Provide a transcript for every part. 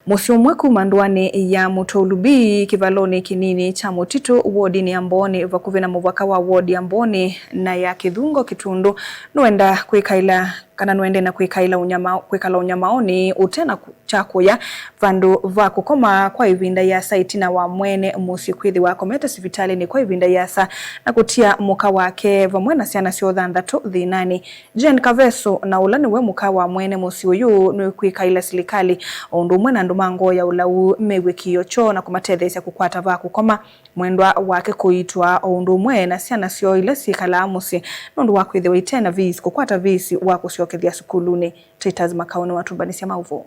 Musi umwe kuma ndwani ya Mutolubi kivaloni kinini cha Mutito wodi ya Mboni vakuvi na muvaka wa wodi ya Mboni na ya Kithungo Kitundu nuenda kuikaila kana nuende na kuikala unyamaoni utena chakuya vandu va kukoma kwa ivinda ya saitina wa mwene musi kwithi wa kometa sivitali ni kwa ivinda yasa na kutia muka wake vamwena siana sio thandatu thinani. Jen Kaveso na ulani we muka wa mwene musi uyu nui kuikaila silikali undu mwena ndumango ya ulau mewe kiyocho na kumatethesya kukwata va kukoma mwendwa wake kuitwa undu mwena siana sio ile sikala musi nundu wa kwithi wa itena visi kukwata visi wa kusiokethia sukuluni. Titas makaoni watumbanisya mauvo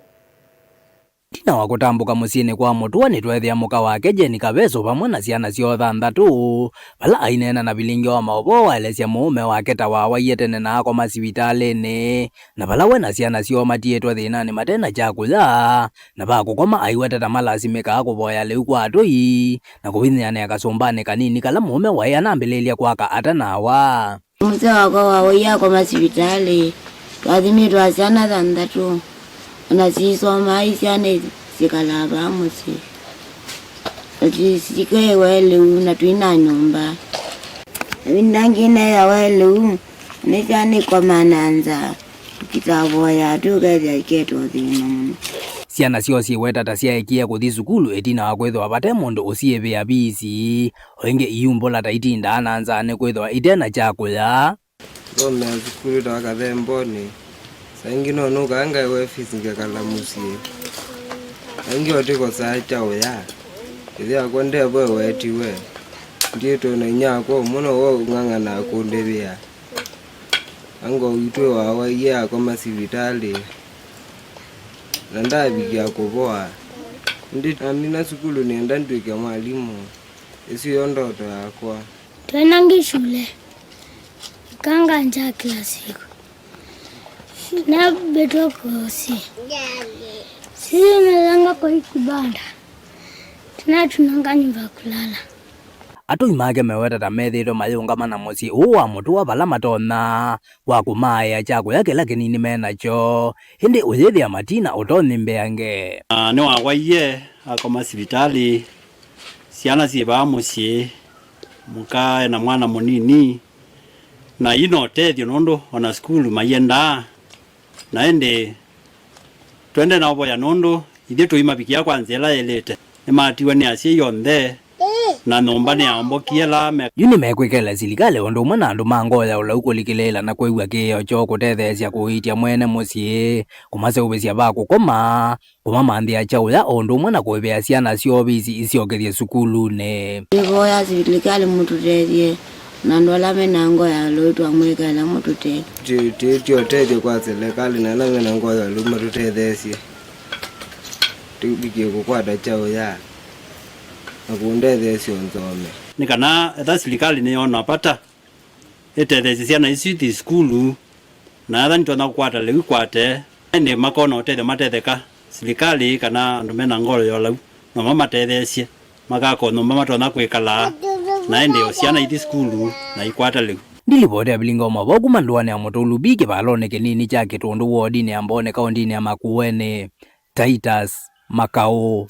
tina wakutambuka musini kwa mutua nitwethia muka wake Jen Kaveso pamwe na ciana cio thanthatu vala ainena na vilingi wa maovo waelesya muume wake ta wawaiye tene na akoma sivitalini na vala we na ciana cio matiitwe thinani matena chakuya na vakukoma aiwete ta malasimika akuvoya liu kwa atui na kuvinyiania kasumbani kanini kala muume wai anambililia kwaka ata nawa. Muse wakwa wawaiye akoma sivitali twathimitwa ciana thanthatu na sisoma ciana sikalava musi sike welu na twina nyumba nangine ya welu ni ciana kwa mananza kitavoya tukethia keto thina ciana cio ciweta ta ciaikia kuthi cukulu itina wa kwithwa vate mundu uciivia bisi oingi iyumbola ta itinda ananza ni kwithwa itena chakuya thome cukulu ta wakathe Mboni saingi no nuka anga wefisi ngekala musi aingi otiko saa chauya ithia konde bwe wetiwe ndieto na nyako muno wo ngangana kundebia ango itwe wawaiye akoma sivitali na ndabikia kuvoa ndi amina sukulu nienda ndwike mwalimu isiyo ndoto yakwa twenangi shule kanga nja kila siku na betokosi sisi nalanga kwa kibanda tunanga nyumba kulala atui make meweta ta methito mayungama na musi uwa mutua vala matona wa kumaya chakuya kila kinini menacho hindi uyithia matina utoni mbeange ni wawaiye akoma sivitali ciana ciivaa musi muka na mwana munini na ino tethio nundu ona skulu mayenda na ende twende na oboya nundu ithie tuimabikia kwa nzela elete nimatiwe ni acie yonthe na nomba ni ambokie la me yuni mekwikela silikale undu umwe na andu mangoya ula ukulikilela na kwigua kiyo cho kutethesya kuitia mwene musi kumase ubisya va kukoma kumamanthia chauya undu umwe na kuivia ciana cio bisi isiokethie sukuluni ivoya silikali mututethie na ndola menango ya loitwa mwekala mutute tio tete kwa serikali na menango ya lu mututethesye tubikie kukwata chauya akundethesyo nzome nikana etha serikali ni ona pata etethesya ciana ici thi skulu na etha nitona kukwata liu kwate ende makona utethya matetheka serikali kana andu mena ngoro yo lau no mamatethesye magakona matona kwikala na ende ciana ithi skulu na ikwata liu ndilipoti abilinga umavo kuma ndwani ya Mutolubi kivaloni kinini cha Kitundu wodi ya Mboni kaundini ya Makueni. Titus Makao.